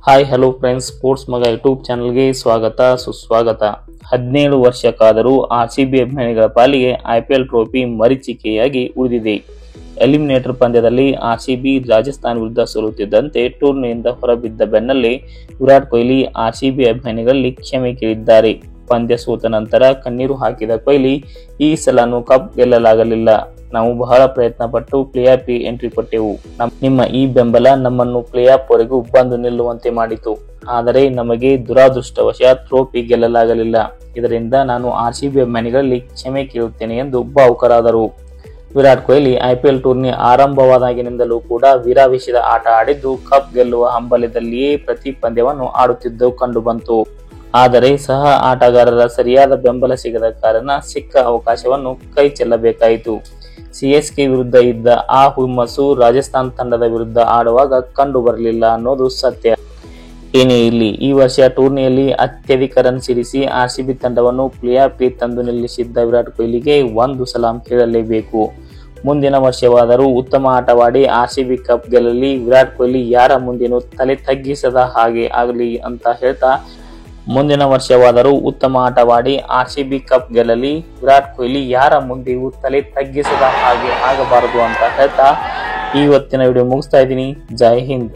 Hi hello friends, sports ಮಗ YouTube ಚಾನಲ್ಗೆ ಸ್ವಾಗತ ಸುಸ್ವಾಗತ. 17 ವರ್ಷಕ್ಕಾದರೂ ಆರ್ಸಿಬಿ ಅಭಿಮಾನಿಗಳ ಪಾಲಿಗೆ ಐಪಿಎಲ್ ಟ್ರೋಫಿ ಮರೀಚಿಕೆಯಾಗಿ ಉಳಿದಿದೆ. ಎಲಿಮಿನೇಟರ್ ಪಂದ್ಯದಲ್ಲಿ ಆರ್ಸಿಬಿ ರಾಜಸ್ಥಾನ್ ವಿರುದ್ಧ ಸೋಲುತ್ತಿದ್ದಂತೆ ಟೂರ್ನಿಯಿಂದ ಹೊರಬಿದ್ದ ಬೆನ್ನಲ್ಲೇ ವಿರಾಟ್ ಕೊಹ್ಲಿ ಆರ್ಸಿಬಿ ಅಭಿಮಾನಿಗಳಲ್ಲಿ ಕ್ಷಮೆ ಕೇಳಿದ್ದಾರೆ. ಪಂದ್ಯ ಸೋತ ನಂತರ ಕಣ್ಣೀರು ಹಾಕಿದ ಕೊಹ್ಲಿ, ಈ ಸಲನೂ ಕಪ್ ಗೆಲ್ಲಲಾಗಲಿಲ್ಲ. ನಾವು ಬಹಳ ಪ್ರಯತ್ನ ಪಟ್ಟು ಪ್ಲೇ ಆಫ್ ಎಂಟ್ರಿ ಕೊಟ್ಟೆವು. ನಿಮ್ಮ ಈ ಬೆಂಬಲ ನಮ್ಮನ್ನು ಪ್ಲೇ ಆಫ್ ವರೆಗೂ ಬಂದು ನಿಲ್ಲುವಂತೆ ಮಾಡಿತು. ಆದರೆ ನಮಗೆ ದುರಾದೃಷ್ಟವಶಾತ್ ಟ್ರೋಫಿ ಗೆಲ್ಲಲಾಗಲಿಲ್ಲ. ಇದರಿಂದ ನಾನು ಆರ್ಸಿಬಿ ಅಭಿಮಾನಿಗಳಲ್ಲಿ ಕ್ಷಮೆ ಕೇಳುತ್ತೇನೆ ಎಂದು ಭಾವುಕರಾದರು. ವಿರಾಟ್ ಕೊಹ್ಲಿ ಐಪಿಎಲ್ ಟೂರ್ನಿ ಆರಂಭವಾದಾಗಿನಿಂದಲೂ ಕೂಡ ವೀರಾವೇಶದ ಆಟ ಆಡಿದ್ದು, ಕಪ್ ಗೆಲ್ಲುವ ಹಂಬಲದಲ್ಲಿಯೇ ಪ್ರತಿ ಪಂದ್ಯವನ್ನು ಆಡುತ್ತಿದ್ದು ಕಂಡುಬಂತು. ಆದರೆ ಸಹ ಆಟಗಾರರ ಸರಿಯಾದ ಬೆಂಬಲ ಸಿಗದ ಕಾರಣ ಸಿಕ್ಕ ಅವಕಾಶವನ್ನು ಕೈ ಚೆಲ್ಲಬೇಕಾಯಿತು. ಸಿಎಸ್ಕೆ ವಿರುದ್ಧ ಇದ್ದ ಆ ಹುಮ್ಮಸ್ಸು ರಾಜಸ್ಥಾನ್ ತಂಡದ ವಿರುದ್ಧ ಆಡುವಾಗ ಕಂಡು ಬರಲಿಲ್ಲ ಅನ್ನೋದು ಸತ್ಯ. ಏನೇ ಇರಲಿ, ಈ ವರ್ಷ ಟೂರ್ನಿಯಲ್ಲಿ ಅತ್ಯಧಿಕ ರನ್ ಸಿಡಿಸಿ ಆರ್ಸಿಬಿ ತಂಡವನ್ನು ಪ್ಲೇ ಆಫ್ ತಂದು ನಿಲ್ಲಿಸಿದ್ದ ವಿರಾಟ್ ಕೊಹ್ಲಿಗೆ ಒಂದು ಸಲಾಂ ಹೇಳಲೇಬೇಕು. ಮುಂದಿನ ವರ್ಷವಾದರೂ ಉತ್ತಮ ಆಟವಾಡಿ ಆರ್ಸಿಬಿ ಕಪ್ ಗೆಲ್ಲಲಿ, ವಿರಾಟ್ ಕೊಹ್ಲಿ ಯಾರ ಮುಂದೆನೂ ತಲೆ ತಗ್ಗಿಸದ ಹಾಗೆ ಆಗಲಿ ಅಂತ ಹೇಳ್ತಾ, ಮುಂದಿನ ವರ್ಷವಾದರೂ ಉತ್ತಮ ಆಟವಾಡಿ ಆರ್ಸಿಬಿ ಕಪ್ ಗೆಲ್ಲಲಿ, ವಿರಾಟ್ ಕೊಹ್ಲಿ ಯಾರ ಮುಂದೆಯೂ ತಲೆ ತಗ್ಗಿಸದ ಹಾಗೆ ಆಗಬಾರದು ಅಂತ ಹೇಳ್ತಾ ಇವತ್ತಿನ ವಿಡಿಯೋ ಮುಗಿಸ್ತಾ ಇದ್ದೀನಿ. ಜೈ ಹಿಂದ್.